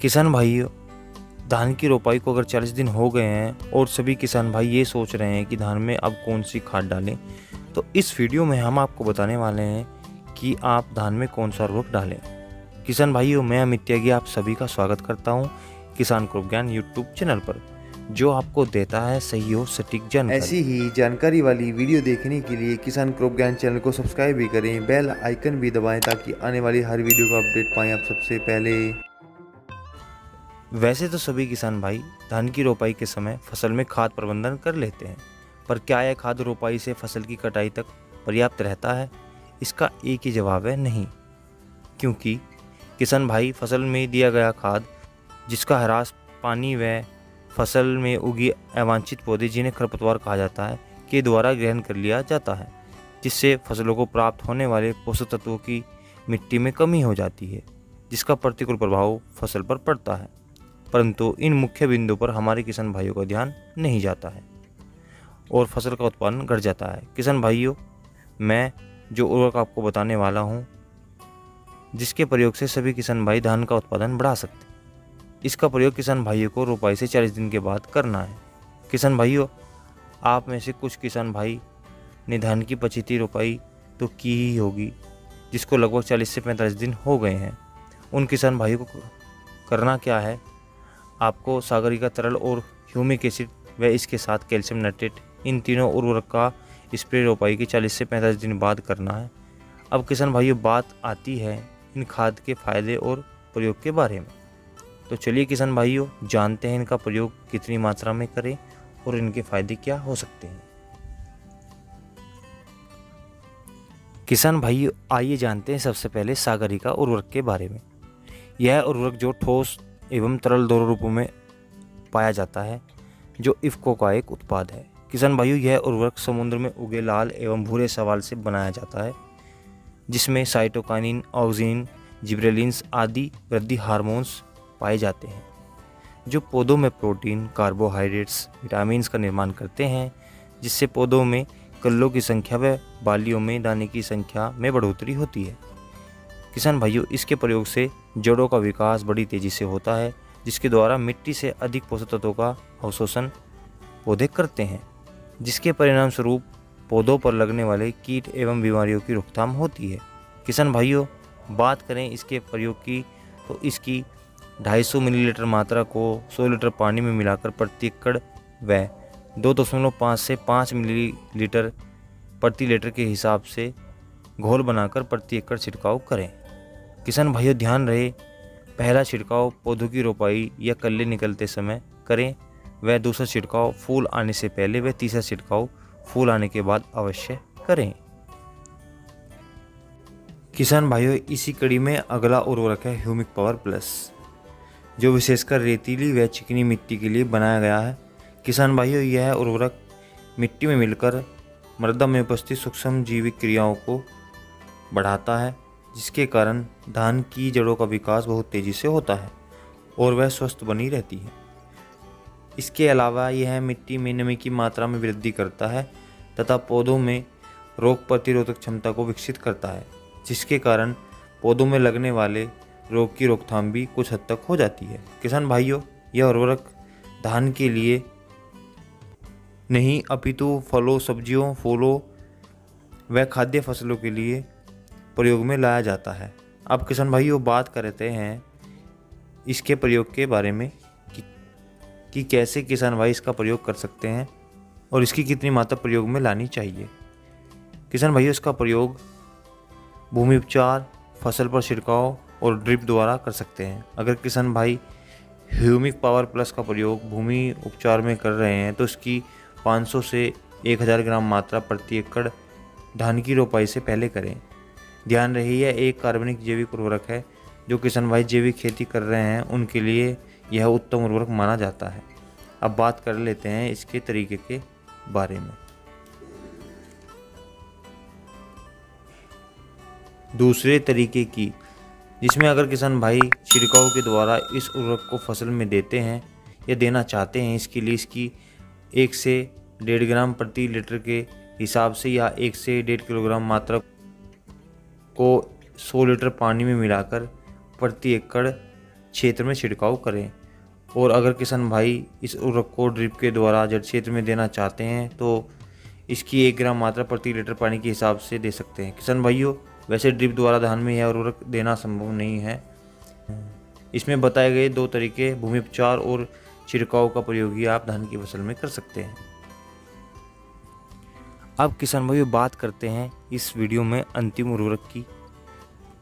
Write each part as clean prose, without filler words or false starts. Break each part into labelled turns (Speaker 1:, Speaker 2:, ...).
Speaker 1: किसान भाइयों, धान की रोपाई को अगर 40 दिन हो गए हैं और सभी किसान भाई ये सोच रहे हैं कि धान में अब कौन सी खाद डालें, तो इस वीडियो में हम आपको बताने वाले हैं कि आप धान में कौन सा उर्वरक डालें। किसान भाइयों, मैं अमित त्यागी आप सभी का स्वागत करता हूं किसान क्रॉप ज्ञान यूट्यूब चैनल पर, जो आपको देता है सही और सटीक जानकारी।
Speaker 2: ऐसी ही जानकारी वाली वीडियो देखने के लिए किसान क्रॉप ज्ञान चैनल को सब्सक्राइब भी करें, बेल आइकन भी दबाएं ताकि आने वाली हर वीडियो का अपडेट पाएं आप सबसे पहले।
Speaker 1: वैसे तो सभी किसान भाई धान की रोपाई के समय फसल में खाद प्रबंधन कर लेते हैं, पर क्या यह खाद रोपाई से फसल की कटाई तक पर्याप्त रहता है? इसका एक ही जवाब है, नहीं। क्योंकि किसान भाई फसल में दिया गया खाद, जिसका ह्रास पानी व फसल में उगी अवांछित पौधे, जिन्हें खरपतवार कहा जाता है, के द्वारा ग्रहण कर लिया जाता है, जिससे फसलों को प्राप्त होने वाले पोषक तत्वों की मिट्टी में कमी हो जाती है, जिसका प्रतिकूल प्रभाव फसल पर पड़ता है। परंतु इन मुख्य बिंदुओं पर हमारे किसान भाइयों का ध्यान नहीं जाता है और फसल का उत्पादन घट जाता है। किसान भाइयों, मैं जो उर्वरक आपको बताने वाला हूँ, जिसके प्रयोग से सभी किसान भाई धान का उत्पादन बढ़ा सकते हैं, इसका प्रयोग किसान भाइयों को रोपाई से 40 दिन के बाद करना है। किसान भाइयों, आप में से कुछ किसान भाई ने धान की 25 रोपाई तो की ही होगी, जिसको लगभग 40 से 45 दिन हो गए हैं। उन किसान भाइयों को करना क्या है? आपको सागरिका तरल और ह्यूमिक एसिड व इसके साथ कैल्शियम नाइट्रेट, इन तीनों उर्वरक का स्प्रे रोपाई के 40 से 45 दिन बाद करना है। अब किसान भाइयों, बात आती है इन खाद के फायदे और प्रयोग के बारे में। तो चलिए किसान भाइयों, जानते हैं इनका प्रयोग कितनी मात्रा में करें और इनके फायदे क्या हो सकते हैं। किसान भाइयों, आइए जानते हैं सबसे पहले सागरिका उर्वरक के बारे में। यह उर्वरक जो ठोस एवं तरल दोनों रूपों में पाया जाता है, जो इफ्को का एक उत्पाद है। किसान भाइयों, यह उर्वरक समुद्र में उगे लाल एवं भूरे शैवाल से बनाया जाता है, जिसमें साइटोकाइनिन, ऑक्सिन, जिब्रेलिन्स आदि वृद्धि हार्मोन्स पाए जाते हैं, जो पौधों में प्रोटीन, कार्बोहाइड्रेट्स, विटामिन्स का निर्माण करते हैं, जिससे पौधों में कल्लों की संख्या व बालियों में दाने की संख्या में बढ़ोतरी होती है। किसान भाइयों, इसके प्रयोग से जड़ों का विकास बड़ी तेजी से होता है, जिसके द्वारा मिट्टी से अधिक पोषक तत्वों का अवशोषण पौधे करते हैं, जिसके परिणाम स्वरूप पौधों पर लगने वाले कीट एवं बीमारियों की रोकथाम होती है। किसान भाइयों, बात करें इसके प्रयोग की, तो इसकी 250 मिलीलीटर मात्रा को 100 लीटर पानी में मिलाकर प्रति एकड़ व 2.5 से 5 मिलीलीटर प्रति लीटर के हिसाब से घोल बनाकर प्रति एकड़ छिड़काव करें। किसान भाइयों, ध्यान रहे, पहला छिड़काव पौधों की रोपाई या कल्ले निकलते समय करें, वह दूसरा छिड़काव फूल आने से पहले, व तीसरा छिड़काव फूल आने के बाद अवश्य करें। किसान भाइयों, इसी कड़ी में अगला उर्वरक है ह्यूमिक पावर प्लस, जो विशेषकर रेतीली व चिकनी मिट्टी के लिए बनाया गया है। किसान भाइयों, यह उर्वरक मिट्टी में मिलकर मृदा में उपस्थित सूक्ष्म जैविक क्रियाओं को बढ़ाता है, जिसके कारण धान की जड़ों का विकास बहुत तेज़ी से होता है और वह स्वस्थ बनी रहती है। इसके अलावा यह मिट्टी में नमी की मात्रा में वृद्धि करता है तथा पौधों में रोग प्रतिरोधक क्षमता को विकसित करता है, जिसके कारण पौधों में लगने वाले रोग की रोकथाम भी कुछ हद तक हो जाती है। किसान भाइयों, यह उर्वरक धान के लिए नहीं अपितु फलों, सब्जियों, फूलों व खाद्य फसलों के लिए प्रयोग में लाया जाता है। अब किसान भाइयों, बात करते हैं इसके प्रयोग के बारे में कि कैसे किसान भाई इसका प्रयोग कर सकते हैं और इसकी कितनी मात्रा प्रयोग में लानी चाहिए। किसान भाइयों, इसका प्रयोग भूमि उपचार, फसल पर छिड़काव और ड्रिप द्वारा कर सकते हैं। अगर किसान भाई ह्यूमिक पावर प्लस का प्रयोग भूमि उपचार में कर रहे हैं, तो इसकी 500 से 1000 ग्राम मात्रा प्रति एकड़ धान की रोपाई से पहले करें। ध्यान रहे, यह एक कार्बनिक जैविक उर्वरक है। जो किसान भाई जैविक खेती कर रहे हैं, उनके लिए यह उत्तम उर्वरक माना जाता है। अब बात कर लेते हैं इसके तरीके के बारे में। दूसरे तरीके की, जिसमें अगर किसान भाई छिड़काव के द्वारा इस उर्वरक को फसल में देते हैं या देना चाहते हैं, इसके लिए इसकी 1 से 1.5 ग्राम प्रति लीटर के हिसाब से या 1 से 1.5 किलोग्राम मात्रा को 100 लीटर पानी में मिलाकर प्रति एकड़ क्षेत्र में छिड़काव करें। और अगर किसान भाई इस उर्वरक को ड्रिप के द्वारा जड़ क्षेत्र में देना चाहते हैं तो इसकी 1 ग्राम मात्रा प्रति लीटर पानी के हिसाब से दे सकते हैं। किसान भाइयों, वैसे ड्रिप द्वारा धान में यह उर्वरक देना संभव नहीं है। इसमें बताए गए 2 तरीके भूमि उपचार और छिड़काव का प्रयोग ही आप धान की फसल में कर सकते हैं। अब किसान भाइयों बात करते हैं इस वीडियो में अंतिम उर्वरक की,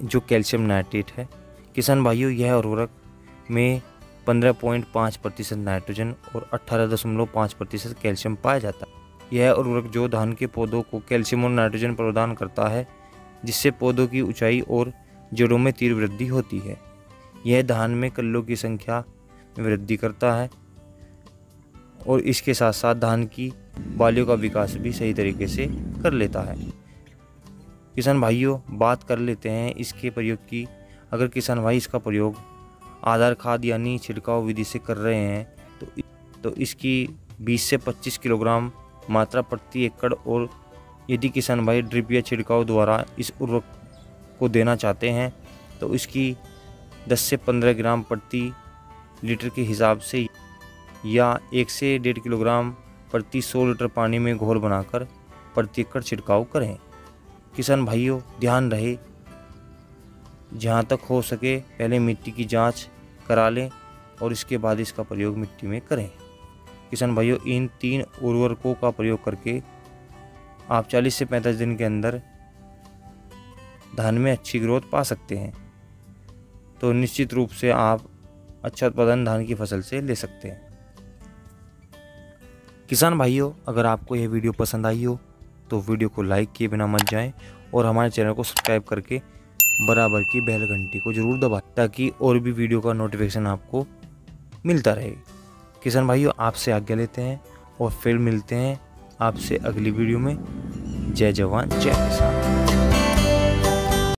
Speaker 1: जो कैल्शियम नाइट्रेट है। किसान भाइयों, यह उर्वरक में 15.5% नाइट्रोजन और 18.5% कैल्शियम पाया जाता है। यह उर्वरक जो धान के पौधों को कैल्शियम और नाइट्रोजन प्रदान करता है, जिससे पौधों की ऊंचाई और जड़ों में तीव्र वृद्धि होती है। यह धान में कल्लों की संख्या में वृद्धि करता है और इसके साथ साथ धान की बालियों का विकास भी सही तरीके से कर लेता है। किसान भाइयों, बात कर लेते हैं इसके प्रयोग की। अगर किसान भाई इसका प्रयोग आधार खाद यानी छिड़काव विधि से कर रहे हैं तो इसकी 20 से 25 किलोग्राम मात्रा प्रति एकड़, और यदि किसान भाई ड्रिप या छिड़काव द्वारा इस उर्वरक को देना चाहते हैं तो इसकी 10 से 15 ग्राम प्रति लीटर के हिसाब से या 1 से 1.5 किलोग्राम प्रति 100 लीटर पानी में घोल बनाकर प्रति एकड़ छिड़काव करें। किसान भाइयों, ध्यान रहे जहाँ तक हो सके पहले मिट्टी की जांच करा लें और इसके बाद इसका प्रयोग मिट्टी में करें। किसान भाइयों, इन 3 उर्वरकों का प्रयोग करके आप 40 से 45 दिन के अंदर धान में अच्छी ग्रोथ पा सकते हैं। तो निश्चित रूप से आप अच्छा उत्पादन धान की फसल से ले सकते हैं। किसान भाइयों, अगर आपको यह वीडियो पसंद आई हो तो वीडियो को लाइक किए बिना मत जाएं और हमारे चैनल को सब्सक्राइब करके बराबर की बेल घंटी को जरूर दबाएं ताकि और भी वीडियो का नोटिफिकेशन आपको मिलता रहे। किसान भाइयों, आपसे आज्ञा लेते हैं और फिर मिलते हैं आपसे अगली वीडियो में। जय जवान जय किसान।